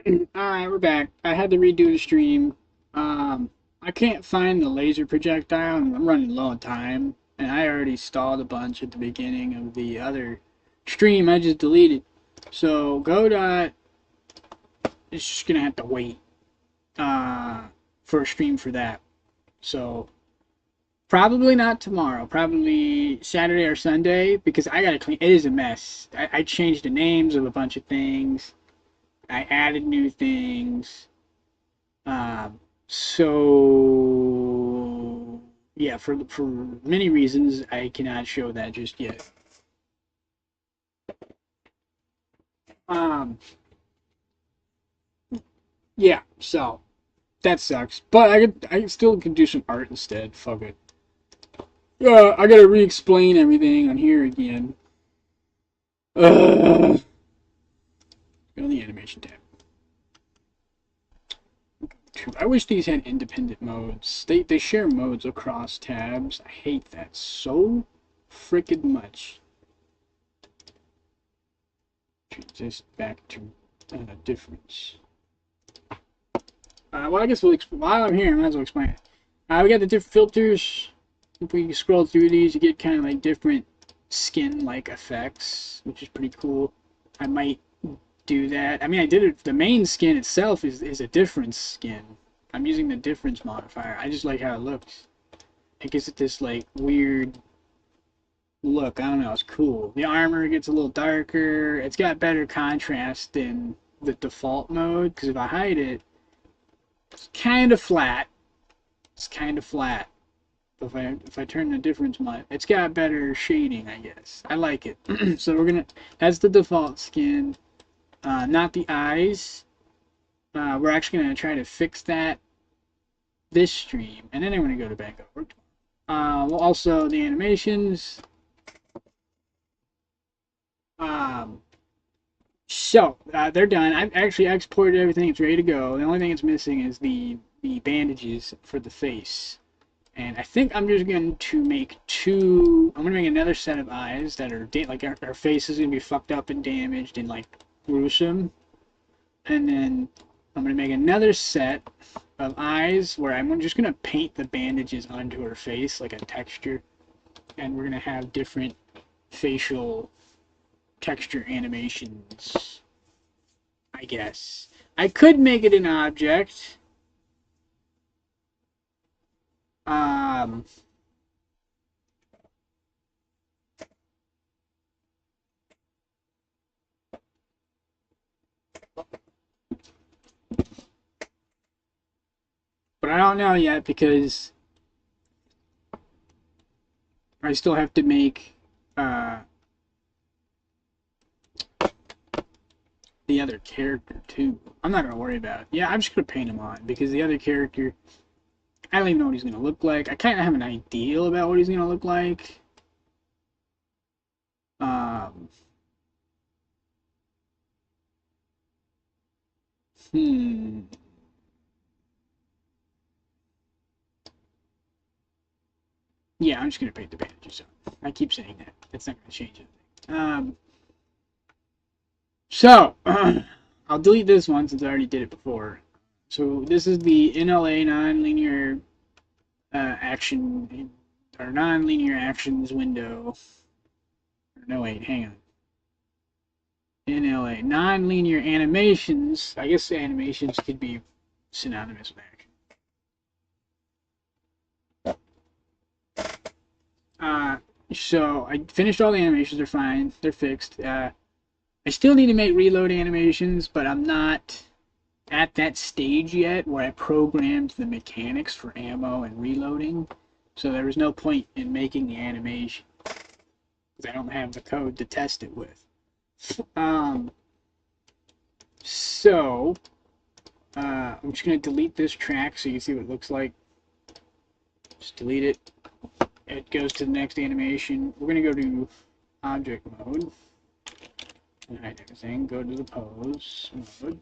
Alright, we're back. I had to redo the stream. I can't find the laser projectile, and I'm running low on time. And I already stalled a bunch at the beginning of the other stream I just deleted. So godot is just gonna have to wait for a stream for that. So probably not tomorrow. Probably Saturday or Sunday because I gotta clean. It is a mess. I changed the names of a bunch of things. I added new things. So yeah, for many reasons, I cannot show that just yet. Um, yeah, so that sucks. But I still can do some art instead. Fuck it. Yeah, I gotta re-explain everything on here again. Go to the animation tab. I wish these had independent modes. They share modes across tabs. I hate that so freaking much. Just back to difference. Well, I guess while I'm here, I might as well explain it. We got the different filters. If we scroll through these, you get kind of like different skin-like effects, which is pretty cool. I might do that. I mean, I did it. The main skin itself is a difference skin. I'm using the difference modifier. I just like how it looks. It gives it this like weird look. I don't know. It's cool. The armor gets a little darker. It's got better contrast than the default mode. Because if I hide it, it's kind of flat. It's kind of flat. If I turn the difference mod, it's got better shading, I guess. I like it. So we're gonna. That's the default skin. Not the eyes. We're actually gonna try to fix that this stream, and then I'm gonna go to back over. Well, also the animations. So they're done. I've actually exported everything. It's ready to go. The only thing it's missing is the bandages for the face. And I think I'm just going to make two. I'm going to make another set of eyes that are like our face is going to be fucked up and damaged and like gruesome. And then I'm going to make another set of eyes where I'm just going to paint the bandages onto her face like a texture. And we're going to have different facial texture animations, I guess. I could make it an object. Um, but I don't know yet because I still have to make the other character too. I'm not gonna worry about it. Yeah, I'm just gonna paint him on because the other character, I don't even know what he's gonna look like. I kind of have an idea about what he's gonna look like. Um, hmm. Yeah, I'm just gonna paint the bandages on. I keep saying that. That's not gonna change anything. So I'll delete this one since I already did it before. So this is the NLA non-linear action or non-linear actions window. No, wait, hang on. NLA non-linear animations. I guess animations could be synonymous with action. So I finished all the animations. They're fine. They're fixed. I still need to make reload animations, but I'm not at that stage yet where I programmed the mechanics for ammo and reloading. So there was no point in making the animation because I don't have the code to test it with. So I'm just going to delete this track so you can see what it looks like. Just delete it. It goes to the next animation. We're going to go to object mode. Hide everything. Go to the pose mode.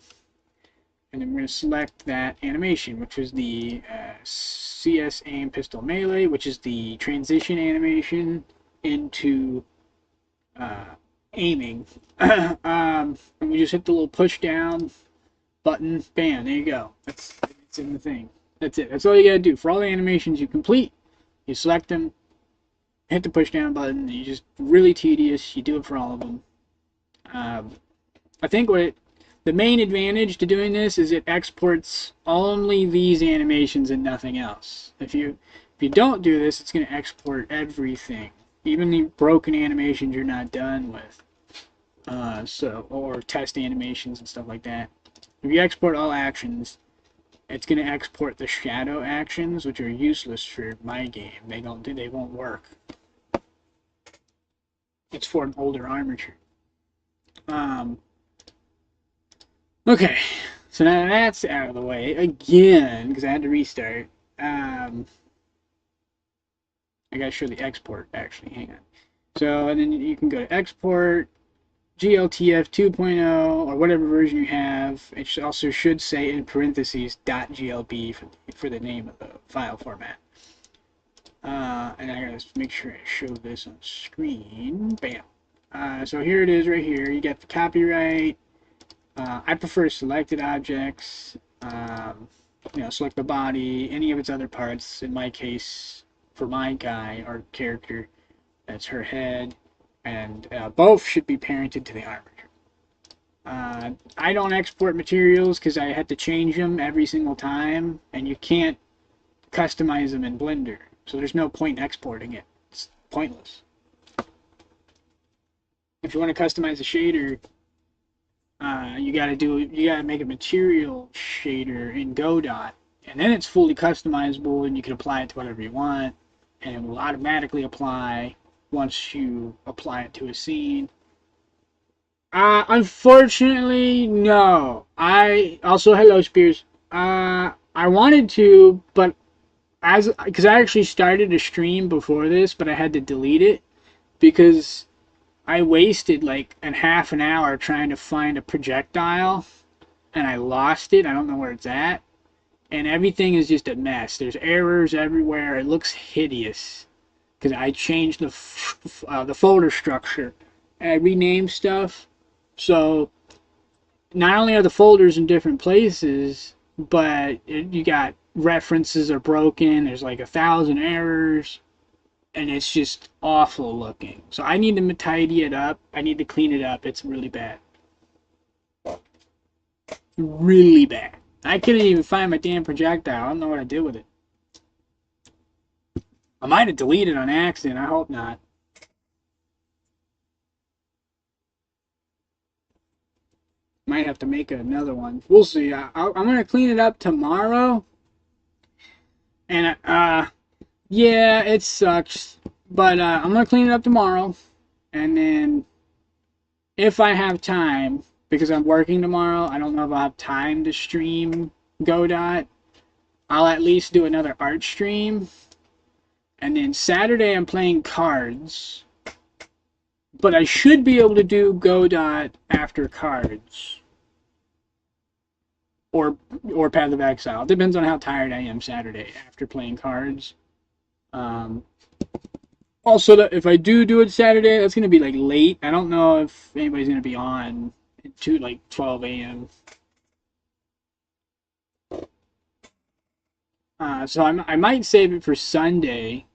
And then we're going to select that animation, which is the CS aim pistol melee, which is the transition animation into aiming. And we just hit the little push down button, bam, there you go. It's in the thing. That's it. That's all you gotta do. For all the animations you complete, you select them, hit the push down button. You just really tedious. You do it for all of them. I think the main advantage to doing this is it exports only these animations and nothing else. If you don't do this, it's going to export everything, even the broken animations you're not done with. Or test animations and stuff like that. If you export all actions, it's going to export the shadow actions, which are useless for my game. They won't work. It's for an older armature. Okay, so now that's out of the way again because I had to restart. I gotta show the export actually. Hang on. So and then you can go to export, GLTF 2.0 or whatever version you have. It also should say in parentheses .glb for the name of the file format. And I gotta make sure I show this on screen. Bam. So here it is right here. You got the copyright. I prefer selected objects. Select the body, any of its other parts. In my case, for my guy or character, that's her head, and both should be parented to the armature. I don't export materials because I had to change them every single time, and you can't customize them in Blender, so there's no point in exporting it. It's pointless. If you want to customize a shader, you gotta make a material shader in Godot, and then it's fully customizable, and you can apply it to whatever you want, and it will automatically apply once you apply it to a scene. Unfortunately, no. Hello, Spears. I wanted to, but because I actually started a stream before this, but I had to delete it because I wasted like half an hour trying to find a projectile, and I lost it. I don't know where it's at, and everything is just a mess. There's errors everywhere. It looks hideous because I changed the folder structure and I renamed stuff. So not only are the folders in different places, but you got references are broken. There's like 1,000 errors. And it's just awful looking. So I need to tidy it up. I need to clean it up. It's really bad. Really bad. I couldn't even find my damn projectile. I don't know what I did with it. I might have deleted it on accident. I hope not. Might have to make another one. We'll see. I'm going to clean it up tomorrow. And, yeah, it sucks, but I'm going to clean it up tomorrow, and then if I have time, because I'm working tomorrow, I don't know if I'll have time to stream Godot, I'll at least do another art stream, and then Saturday I'm playing cards, but I should be able to do Godot after cards, or Path of Exile. It depends on how tired I am Saturday after playing cards. Also, if I do it Saturday, that's going to be like late. I don't know if anybody's going to be on to like 12 a.m. So I might save it for Sunday.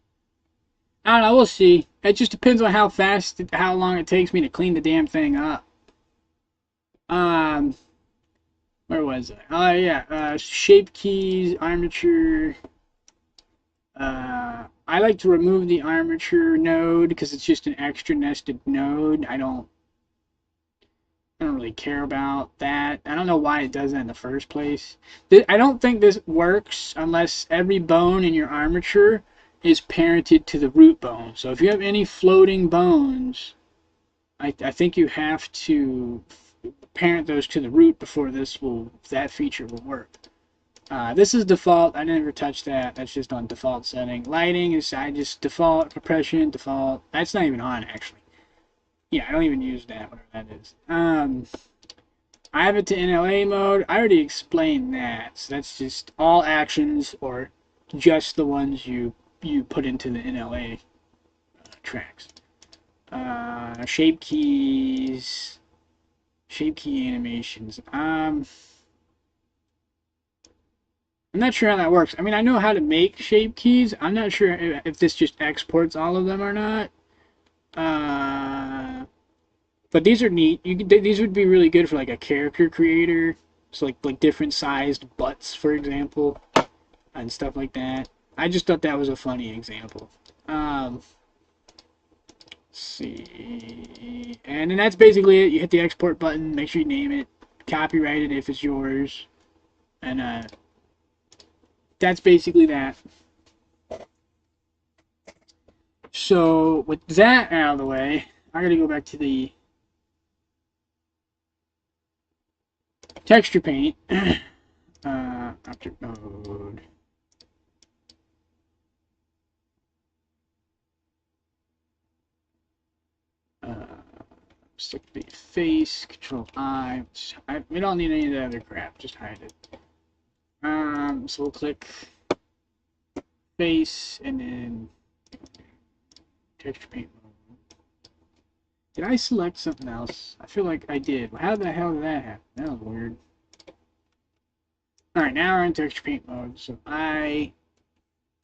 I don't know. We'll see. It just depends on how long it takes me to clean the damn thing up. Where was I? Oh yeah, shape keys, armature. I like to remove the armature node because it's just an extra nested node. I don't really care about that. I don't know why it does that in the first place. I don't think this works unless every bone in your armature is parented to the root bone. So if you have any floating bones, I think you have to parent those to the root before that feature will work. This is default. I never touch that. That's just on default setting. Lighting is just default. Compression, default. That's not even on, actually. Yeah, I don't even use that, whatever that is. I have it to NLA mode. I already explained that. So that's just all actions or just the ones you put into the NLA tracks. Shape keys. Shape key animations. I'm not sure how that works. I mean, I know how to make shape keys. I'm not sure if this just exports all of them or not. But these are neat. These would be really good for like a character creator. So like different sized butts, for example, and stuff like that. I just thought that was a funny example. Let's see, and then that's basically it. You hit the export button. Make sure you name it, copyright it if it's yours, and that's basically that. So with that out of the way, I gotta go back to the texture paint. Object mode. Stick the face, Control I. We don't need any of the other crap. Just hide it. So we'll click face and then texture paint mode. Did I select something else? I feel like I did. How the hell did that happen? That was weird. Alright, now we're in texture paint mode. So I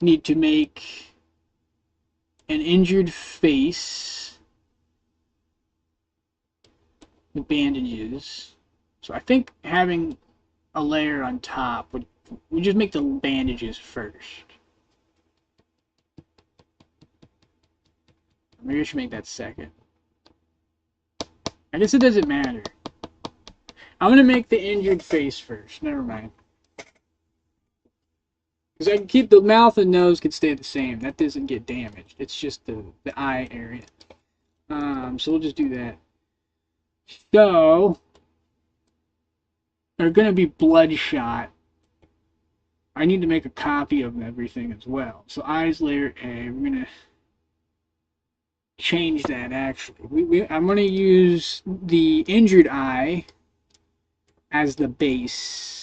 need to make an injured face with bandages. So I think having a layer on top would just make the bandages first. Maybe I should make that second. I guess it doesn't matter. I'm gonna make the injured face first. Never mind. Because I can keep the mouth and nose can stay the same. That doesn't get damaged. It's just the eye area. So we'll just do that. So they're gonna be bloodshot. I need to make a copy of everything as well. So eyes layer A. We're gonna change that actually. I'm gonna use the injured eye as the base.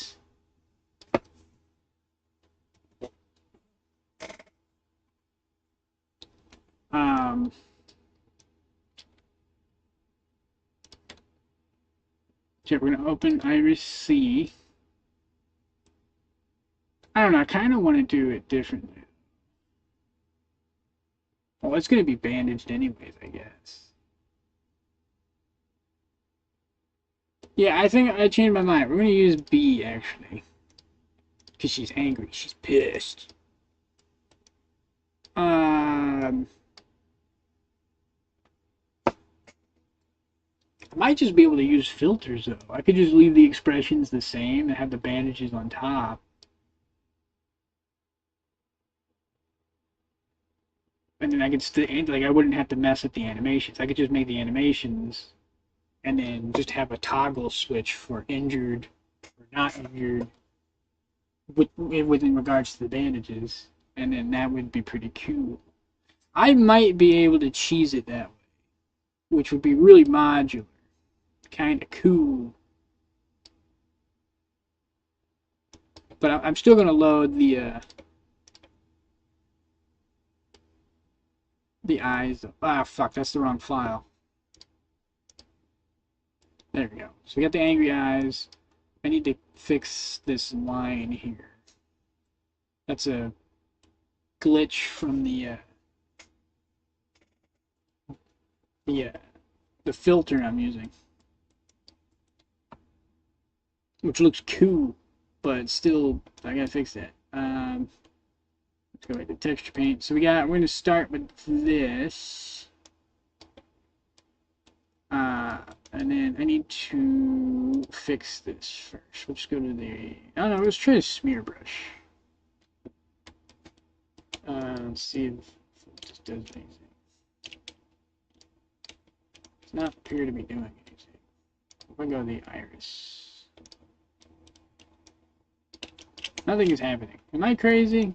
So we're gonna open Iris C. I don't know, I kind of want to do it differently. Well, it's gonna be bandaged anyways, I guess. Yeah, I think I changed my mind. We're gonna use B actually. Because she's angry, she's pissed. I might just be able to use filters though. I could just leave the expressions the same and have the bandages on top. And then I could still, like, I wouldn't have to mess with the animations. I could just make the animations and then just have a toggle switch for injured or not injured within regards to the bandages. And then that would be pretty cool. I might be able to cheese it that way, which would be really modular. Kind of cool. But I'm still going to load the eyes. Ah, fuck, that's the wrong file. There we go. So we got the angry eyes. I need to fix this line here. That's a glitch from the filter I'm using, which looks cool, but still I gotta fix that. Let's go back to texture paint. So we're going to start with this, and then I need to fix this first. We'll just go to the, I don't know, let's try a smear brush. Let's see if it just does anything. Does not appear to be doing anything. If I go to the iris, nothing is happening. Am I crazy?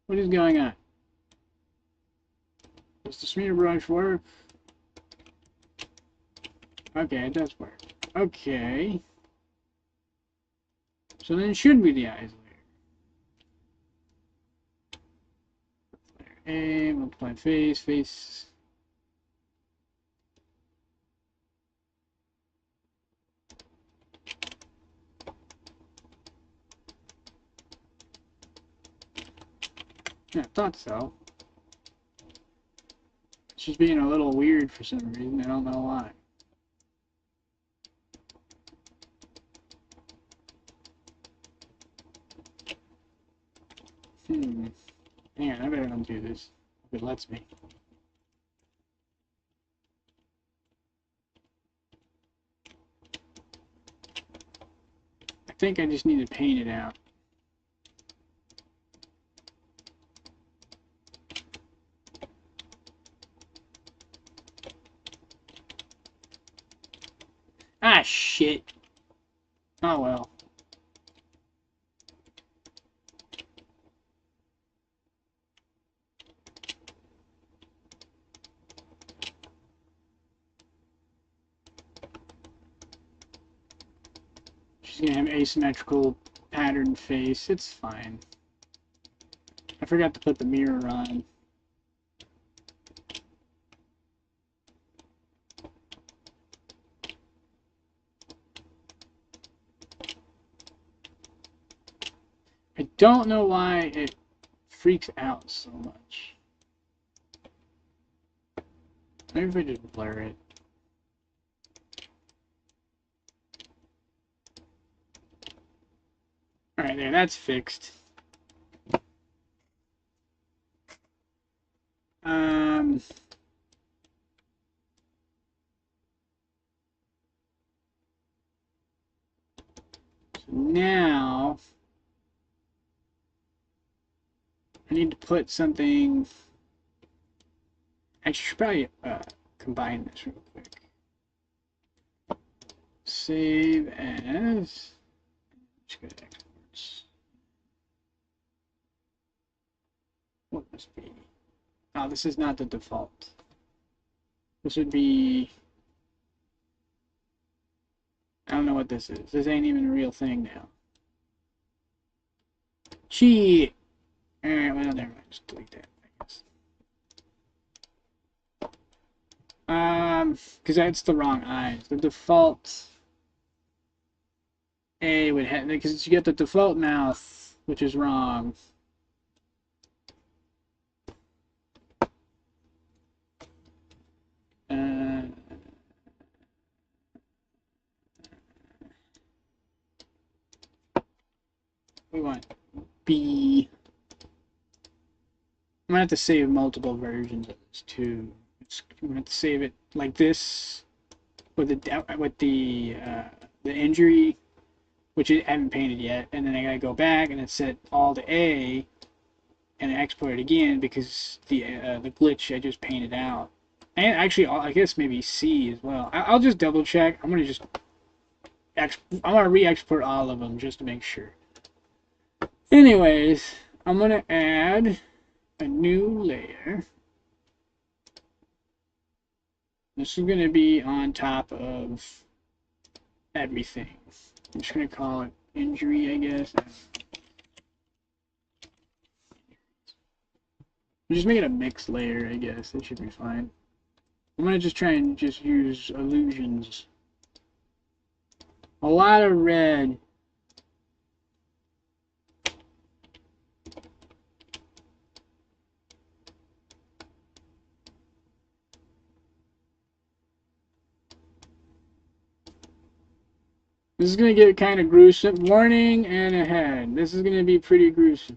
What is going on? Does the smear brush work? Okay, it does work. Okay. So then it should be the eyes layer. Layer A, multiply face. Yeah, I thought so. She's being a little weird for some reason. I don't know why. Hang on, I better undo this. If it lets me. I think I just need to paint it out. Ah, shit. Oh, well. She's gonna have asymmetrical patterned face. It's fine. I forgot to put the mirror on. I don't know why it freaks out so much. Maybe if I just blur it. Alright, there, that's fixed. So now I need to put something. I should probably combine this real quick. Save as. Let's go to exports. What must be? Oh, this is not the default. This would be. I don't know what this is. This ain't even a real thing now. Cheat! Alright, well, never mind. Just delete that, I guess. Because that's the wrong eyes. The default A would have. Because you get the default mouth, which is wrong. We want B. I'm gonna have to save multiple versions of this too. I'm gonna have to save it like this with the injury, which I haven't painted yet, and then I gotta go back and then set all to A, and export it again because the glitch I just painted out, and actually I guess maybe C as well. I'll just double check. I'm gonna re-export all of them just to make sure. Anyways, I'm gonna add a new layer. This is gonna be on top of everything. I'm just gonna call it injury, I guess. I'm just making a mixed layer, I guess. It should be fine. I'm gonna just try and just use illusions. A lot of red. This is going to get kind of gruesome. Warning and ahead. This is going to be pretty gruesome.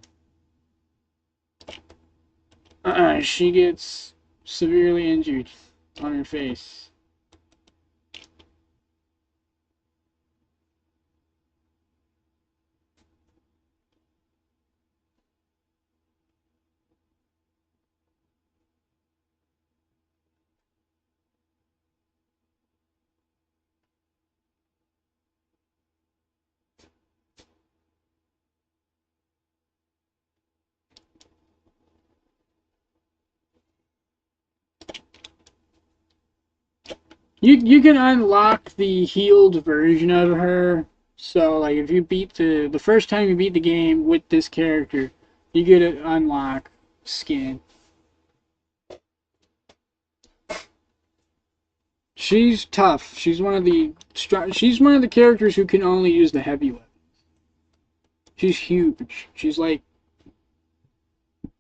She gets severely injured on her face. You can unlock the healed version of her. So like if you beat the first time you beat the game with this character, you get to unlock skin. She's tough. She's one of the characters who can only use the heavy weapons. She's huge. She's like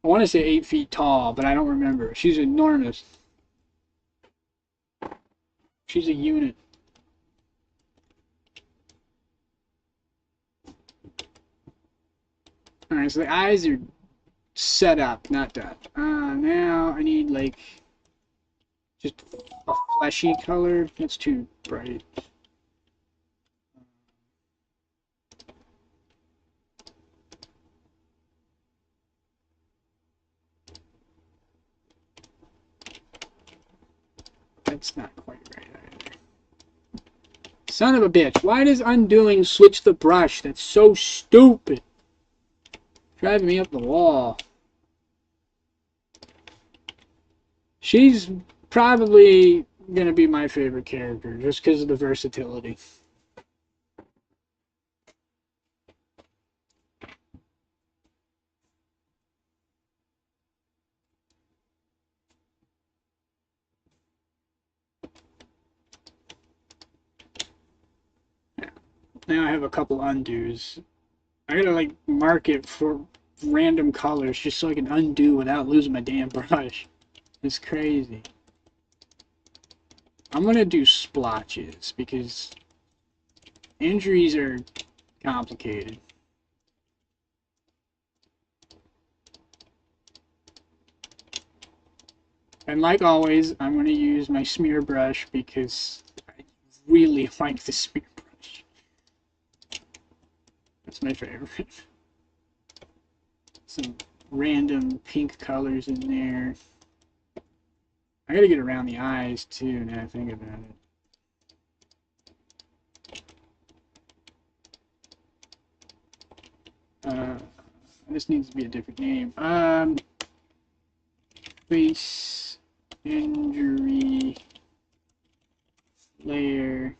I want to say 8 feet tall, but I don't remember. She's enormous. She's a unit. Alright, so the eyes are set up, not done. Now I need like just a fleshy color. That's too bright. That's not quite right either. Son of a bitch. Why does undoing switch the brush? That's so stupid. Driving me up the wall. She's probably going to be my favorite character just because of the versatility. Now I have a couple undos. I gotta like mark it for random colors just so I can undo without losing my damn brush. It's crazy. I'm gonna do splotches because injuries are complicated. And like always, I'm gonna use my smear brush because I really like the smear brush. That's my favorite. Some random pink colors in there. I gotta get around the eyes too now I think about it. This needs to be a different name. Face injury layer.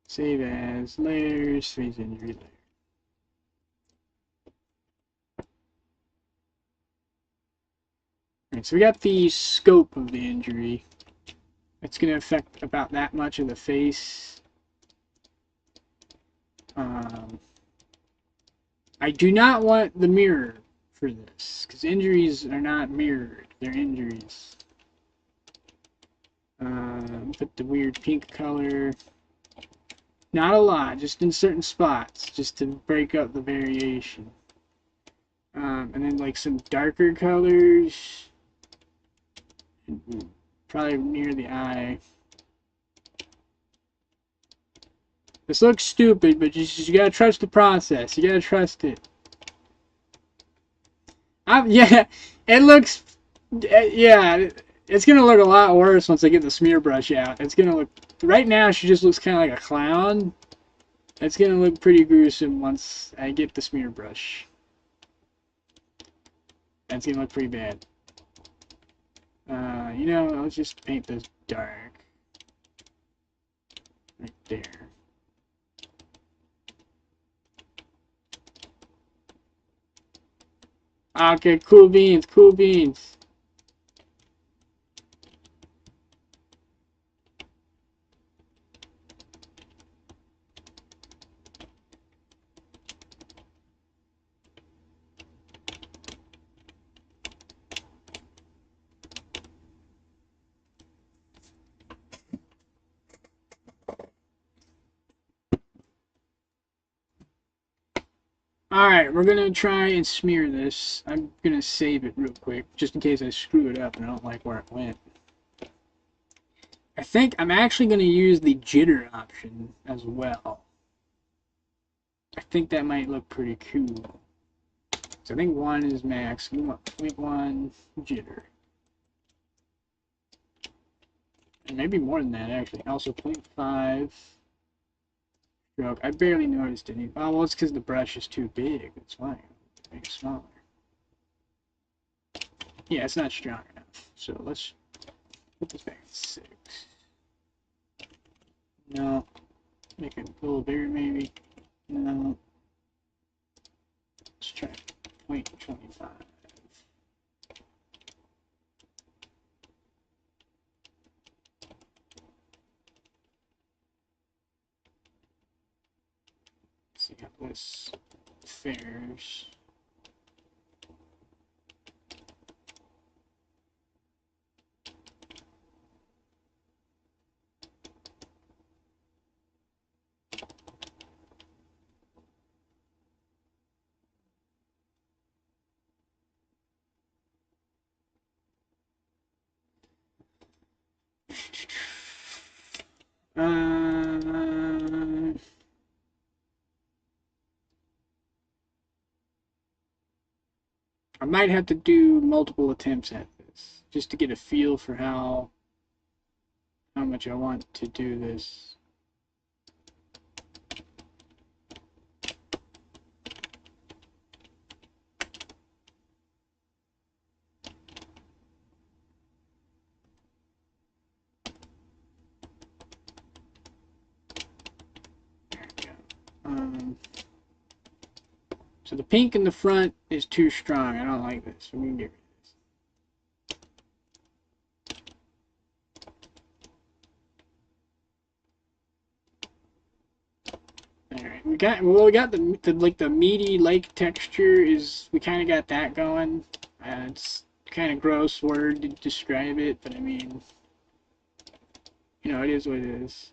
Save as layers, face injury layer. Alright, so we got the scope of the injury. It's going to affect about that much of the face. I do not want the mirror for this, because injuries are not mirrored, they're injuries. Put the weird pink color. Not a lot, just in certain spots, just to break up the variation. And then like some darker colors. Probably near the eye. This looks stupid, but you gotta trust the process. You gotta trust it. Yeah, it looks... Yeah, it's gonna look a lot worse once I get the smear brush out. It's gonna look... Right now, she just looks kind of like a clown. It's gonna look pretty gruesome once I get the smear brush. That's gonna look pretty bad. You know, let's just paint this dark. Right there. Okay, cool beans, cool beans. Alright, we're gonna try and smear this. I'm gonna save it real quick, just in case I screw it up and I don't like where it went. I think I'm actually gonna use the jitter option as well. I think that might look pretty cool. So I think 1 is max. We want 0.1 jitter. And maybe more than that, actually. Also 0.5 stroke. I barely noticed any. Oh, well, it's because the brush is too big. That's why. Make it smaller. Yeah, it's not strong enough. So let's put this back at 6. No. Make it a little bigger, maybe. No. Let's try 0.25. See how this fares. I might have to do multiple attempts at this just to get a feel for how much I want to do this. So the pink in the front is too strong. I don't like this. So we can get rid of this. All right, we got the like the meaty lake texture is we kind of got that going. It's kind of gross word to describe it, but I mean, you know, it is what it is.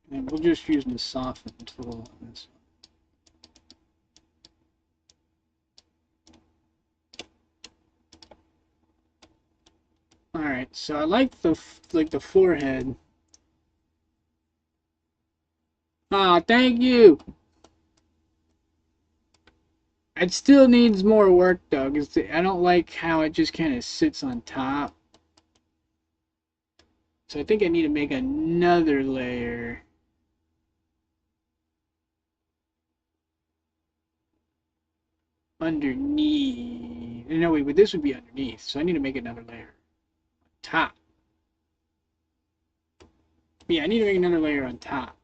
And we'll just use the soften tool on this one. All right, so I like the forehead. Ah, thank you. It still needs more work though, because I don't like how it just kind of sits on top. So I think I need to make another layer. Underneath. No, wait, but this would be underneath. So I need to make another layer. Top. Yeah, I need to make another layer on top.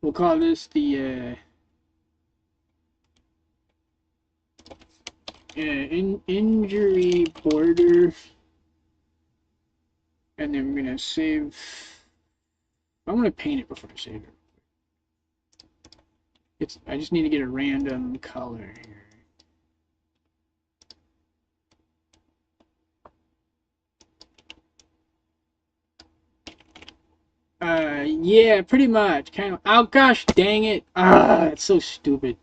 We'll call this the injury border. And then we're going to save. I'm going to paint it before I save it. I just need to get a random color here. Yeah, pretty much. Kind of. Oh gosh, dang it! Ah, it's so stupid.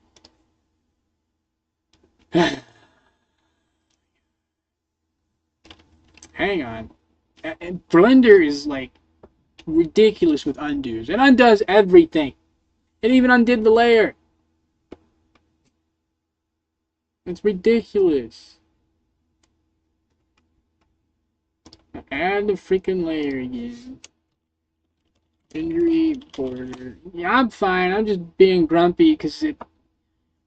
Hang on. And Blender is like ridiculous with undos. It undoes everything. It even undid the layer. It's ridiculous. Add the freaking layer again. Injury border. Yeah, I'm fine. I'm just being grumpy because it.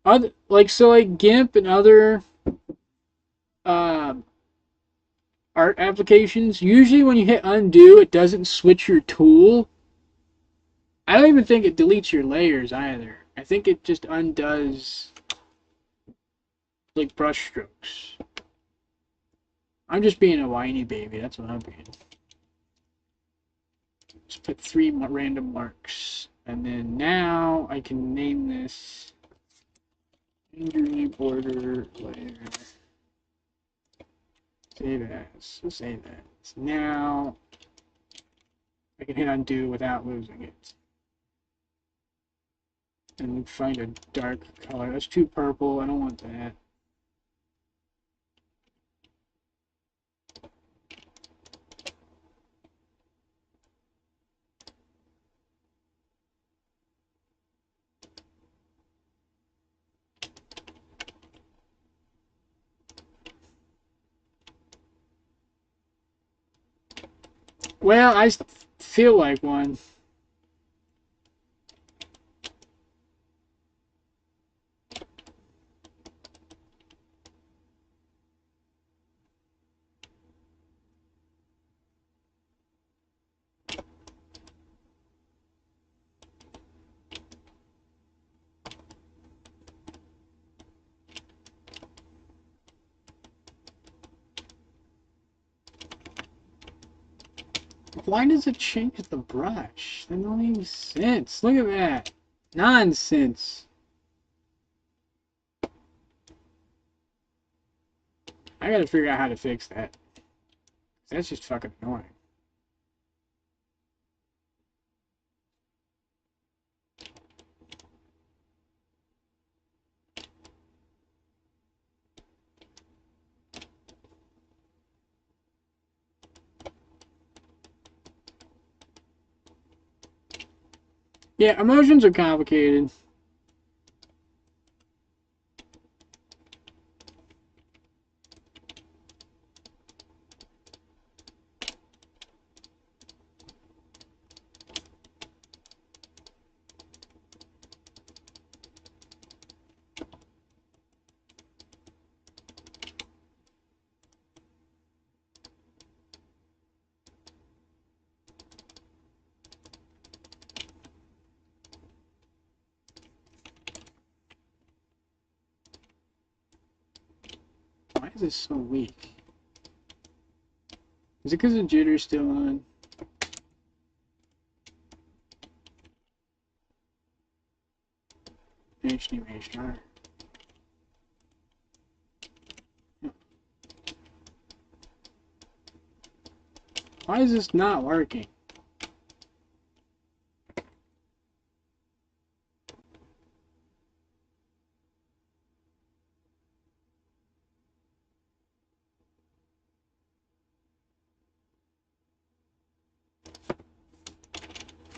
Like GIMP and other art applications. Usually, when you hit undo, it doesn't switch your tool. I don't even think it deletes your layers either. I think it just undoes like brush strokes. I'm just being a whiny baby. That's what I'm being. Just put 3 random marks. And then now I can name this injury border layer. Save as. We'll save that. Now I can hit undo without losing it. And find a dark color. That's too purple. I don't want that. Well, I feel like one. Why does it change the brush? That don't make sense. Look at that. Nonsense. I gotta figure out how to fix that. That's just fucking annoying. Yeah, emotions are complicated. Why is this so weak? Is it because the jitter's still on? HD Maestro. Why is this not working?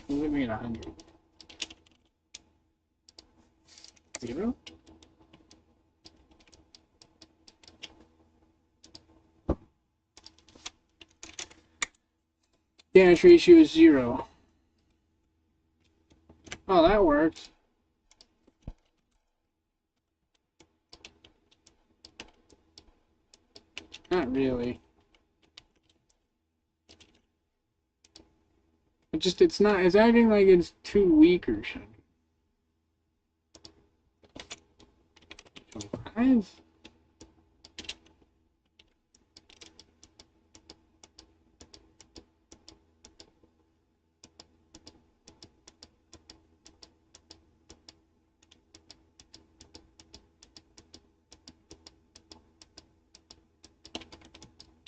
Let me at 100. 0? Dash ratio is 0. Oh, that worked. Not really. It's not, it's acting like it's too weak or something. 5?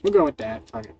We'll go with that. Fuck it.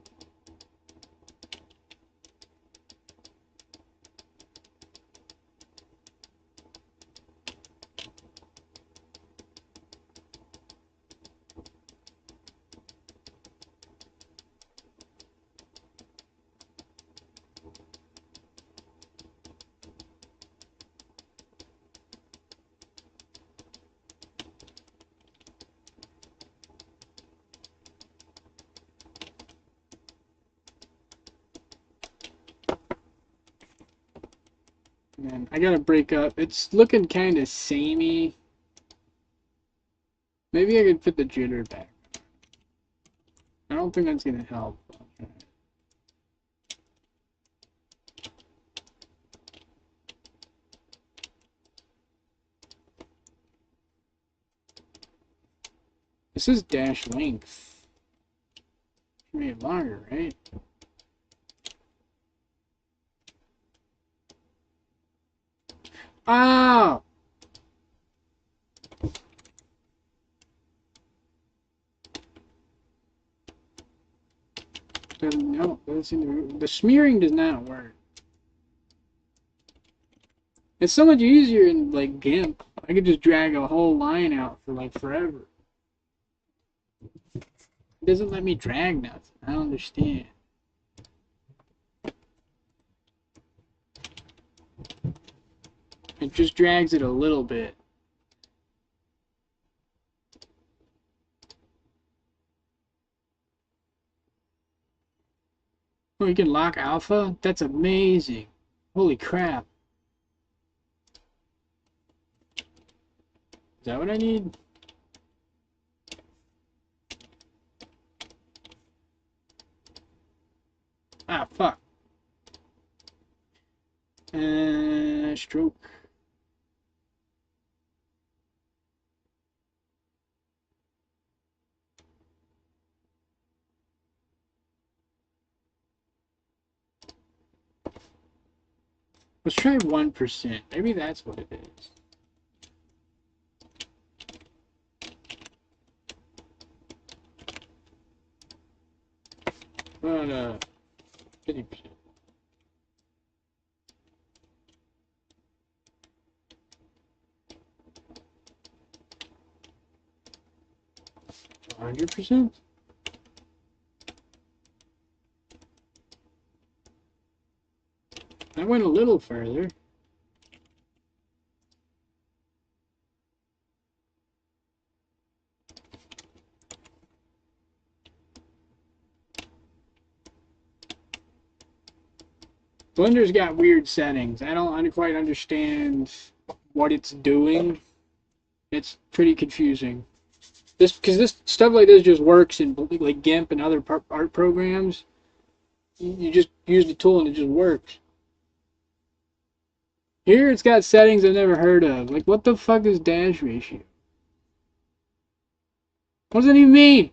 Man, I gotta break up. It's looking kind of samey. Maybe I could put the jitter back. I don't think that's gonna help. This is dash length. Should be longer, right? Oh! No, the smearing does not work. It's so much easier in like GIMP. I could just drag a whole line out for like forever. It doesn't let me drag nothing. I don't understand. It just drags it a little bit. Oh, you can lock alpha? That's amazing. Holy crap. Is that what I need? Ah, fuck. Stroke. Let's try 1%. Maybe that's what it is. But 50%. %? I went a little further. Blender's got weird settings. I don't quite understand what it's doing. It's pretty confusing. Because this stuff like this just works in like GIMP and other art programs. You just use the tool and it just works. Here it's got settings I've never heard of. Like, what the fuck is dash ratio? What does that even mean?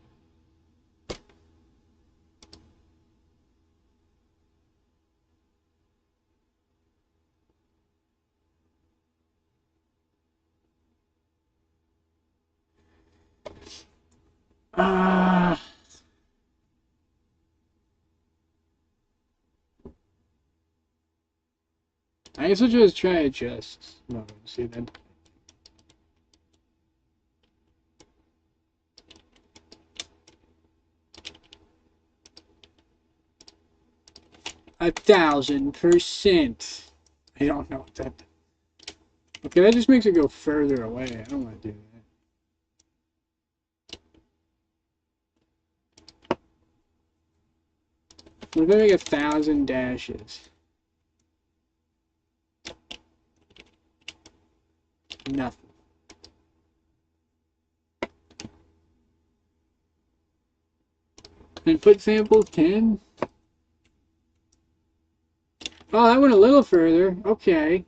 I guess I'll just try adjust. No, see that. $1,000%. I don't know what that. Okay, that just makes it go further away. I don't want to do that. What if I make 1,000 dashes? Nothing. Input sample 10. Oh, that went a little further. Okay.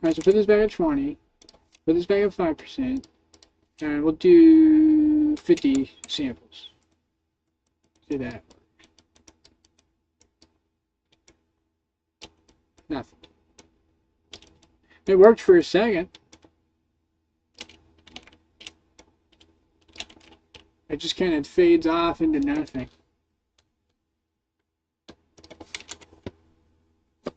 Alright, so put this back at 20. Put this back at 5%. And we'll do 50 samples. Do that. Nothing. It worked for a second. It just kind of fades off into nothing. I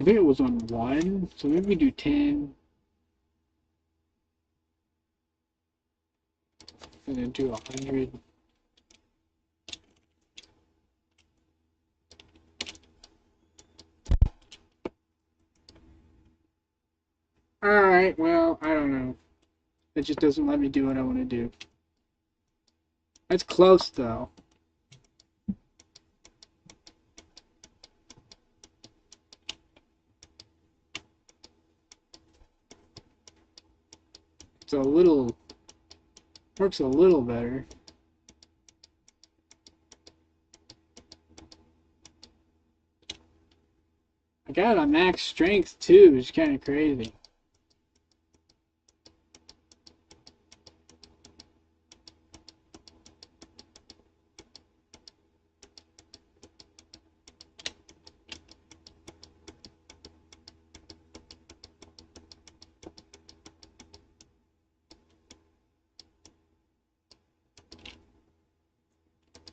think it was on 1, so maybe we do 10. And then do 100. Alright, well, I don't know. It just doesn't let me do what I want to do. That's close, though. It's a little... works a little better. I got it on max strength, too, which is kind of crazy.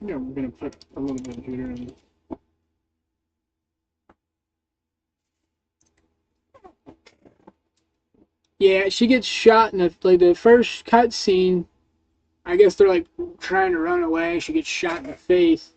Yeah, we're gonna put a little bit of jitter in. Yeah, she gets shot in the first cutscene. I guess they're like trying to run away. She gets shot in the face.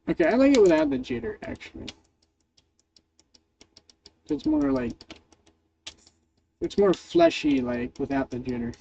Okay, I like it without the jitter, actually. It's more like... it's more fleshy, like, without the jitter.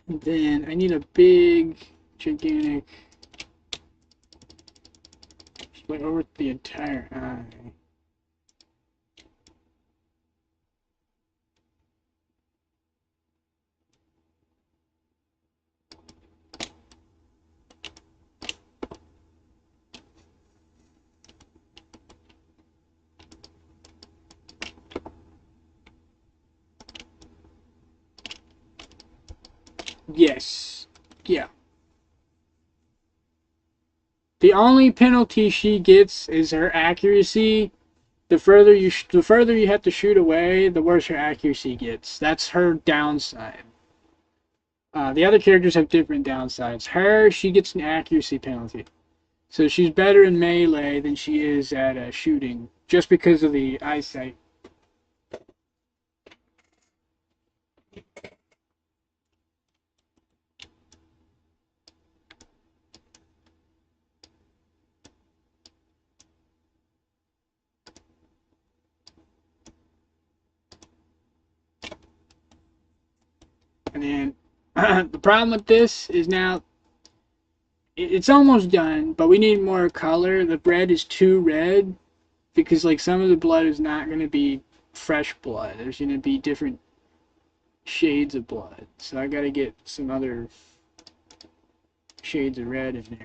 And then I need a big, gigantic, split over the entire eye. Yes. Yeah. The only penalty she gets is her accuracy. The further you have to shoot away, the worse her accuracy gets. That's her downside. The other characters have different downsides. She gets an accuracy penalty. So she's better in melee than she is at shooting, just because of the eyesight. And then the problem with this is now it's almost done, but we need more color. The red is too red because like some of the blood is not going to be fresh blood. There's going to be different shades of blood. So I got to get some other shades of red in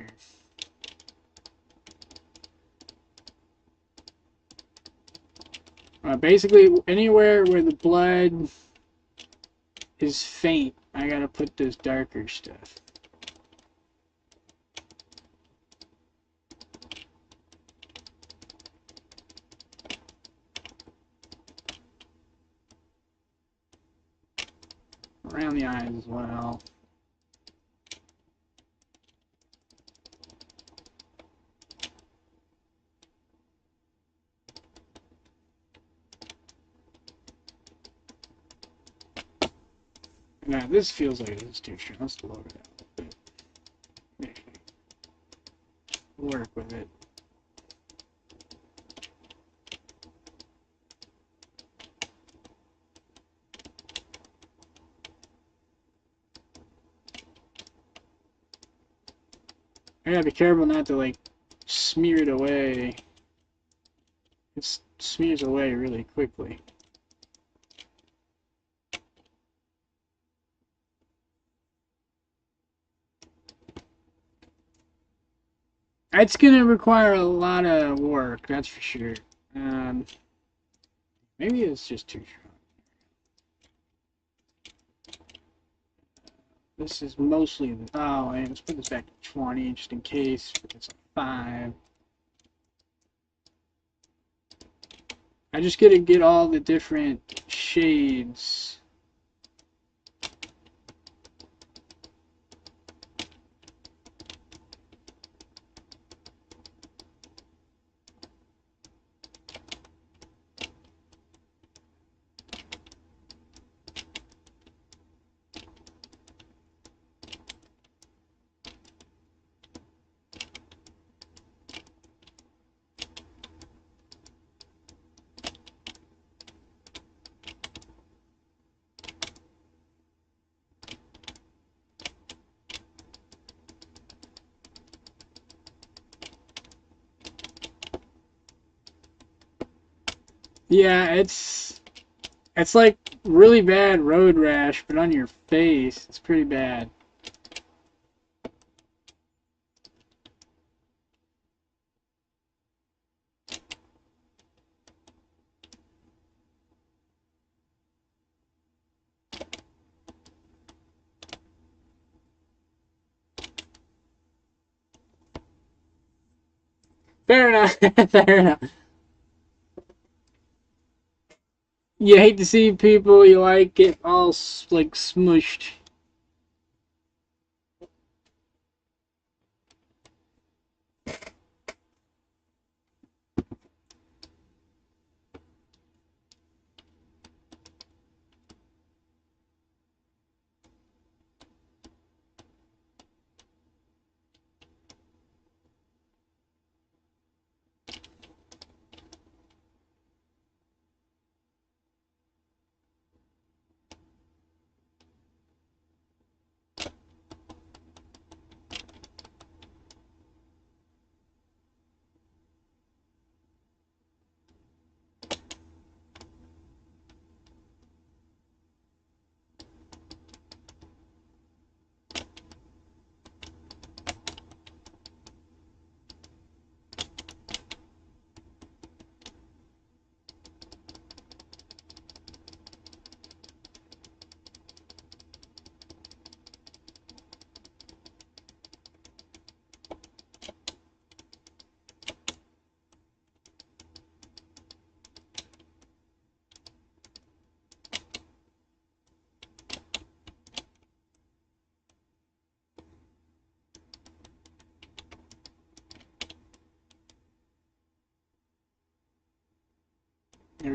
there. Basically, anywhere where the blood is faint, I got to put this darker stuff. Around the eyes as well. Now this feels like it's too strong. Let's lower it out a bit. Work with it. I gotta be careful not to like smear it away. It smears away really quickly. It's gonna require a lot of work, that's for sure. Maybe it's just too strong. This is mostly the, oh, and let's put this back to 20 just in case it's a 5. I just gotta get all the different shades. Yeah, it's like really bad road rash, but on your face. It's pretty bad. Fair enough. Fair enough. You hate to see people you like get all like smushed.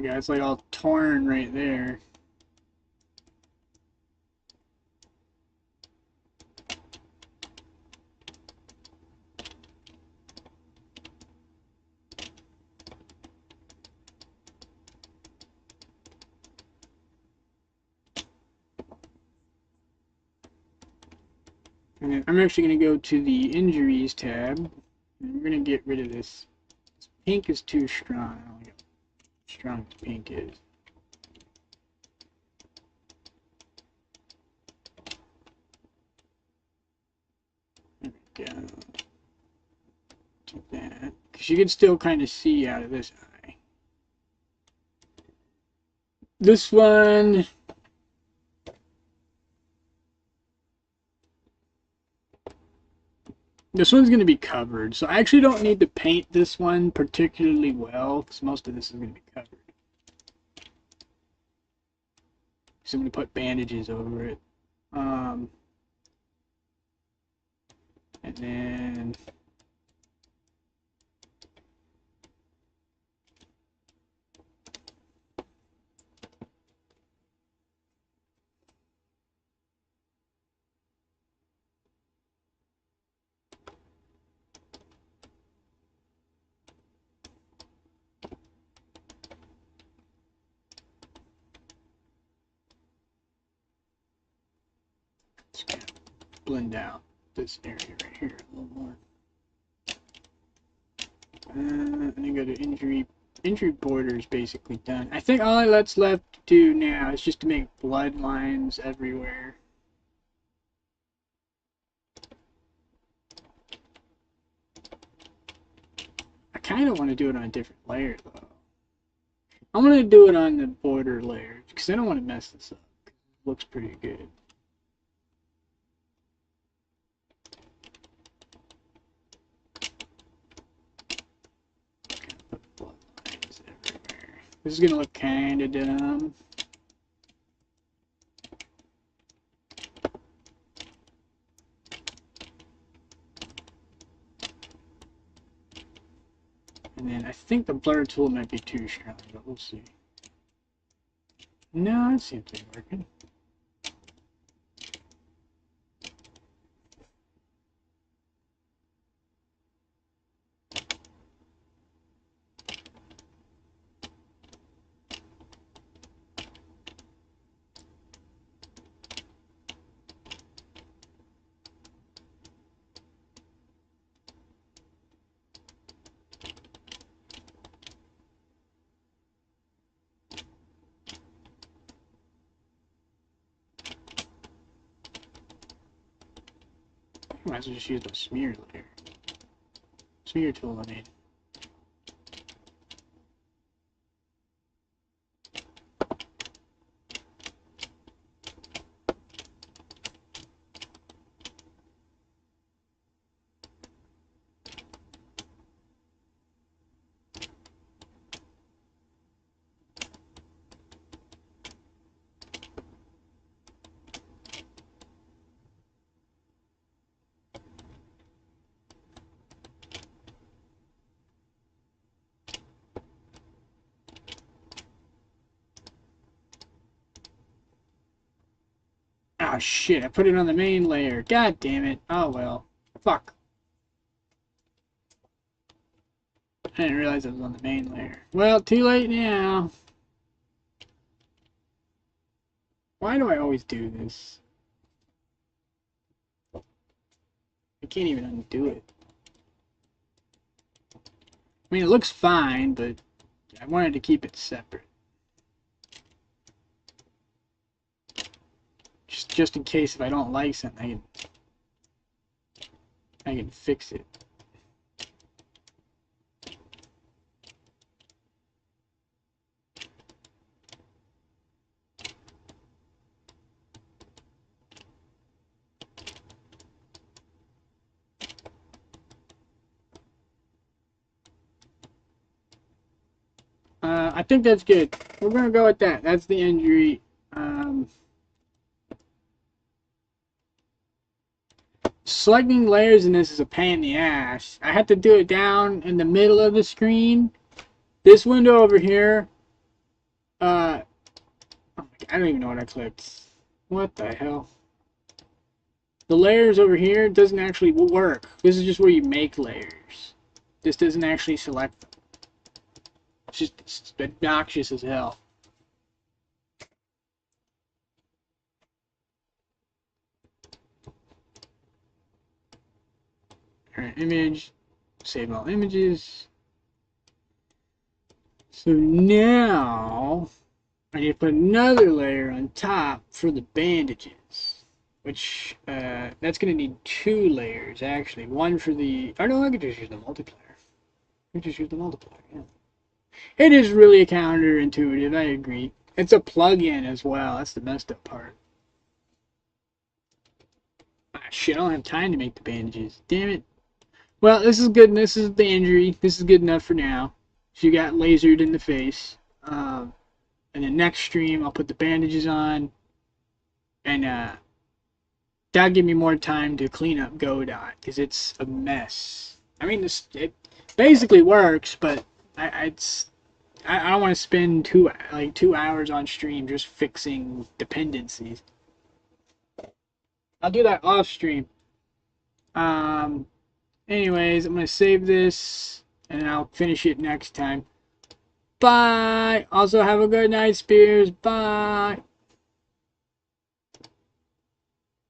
we go. It's like all torn right there. And then I'm actually going to go to the injuries tab. And we're going to get rid of this. This pink is too strong. I don't like how strong this pink is. There we go. Do that. Because you can still kind of see out of this eye. This one... This one's going to be covered, so I actually don't need to paint this one particularly well, because most of this is going to be covered. So I'm going to put bandages over it. And then... Just kind of blend out this area right here a little more. And then go to injury. Injury border is basically done. I think all that's left to do now is just to make blood lines everywhere. I kind of want to do it on a different layer though. I'm going to do it on the border layer because I don't want to mess this up. It looks pretty good. This is going to look kind of dumb. And then I think the blur tool might be too strong, but we'll see. No, it seems to be working. Might as well just use the smear layer. Smear tool, I mean. Oh shit, I put it on the main layer. God damn it. Oh well. Fuck. I didn't realize it was on the main layer. Well, too late now. Why do I always do this? I can't even undo it. I mean, it looks fine, but I wanted to keep it separate. Just in case if I don't like something, I can fix it. I think that's good. We're gonna go with that. That's the injury. Selecting layers in this is a pain in the ass. I have to do it down in the middle of the screen. This window over here Oh my God, I don't even know what I clicked. What the hell? The layers over here doesn't actually work. This is just where you make layers. This doesn't actually select them. It's obnoxious as hell. Alright, image. Save all images. So now I need to put another layer on top for the bandages. Which, that's going to need 2 layers, actually. One for the... Oh, no, I could just use the multiplier. I could just use the multiplier, yeah. It is really counterintuitive, I agree. It's a plug-in as well. That's the messed up part. Ah, shit, I don't have time to make the bandages. Damn it. Well, this is good. This is the injury. This is good enough for now. She got lasered in the face. And then next stream, I'll put the bandages on. And, that'll give me more time to clean up Godot, because it's a mess. I mean, it basically works, but I don't want to spend 2 hours on stream just fixing dependencies. I'll do that off stream. Anyways, I'm gonna save this and I'll finish it next time. Bye. Also, have a good night, Spears. Bye.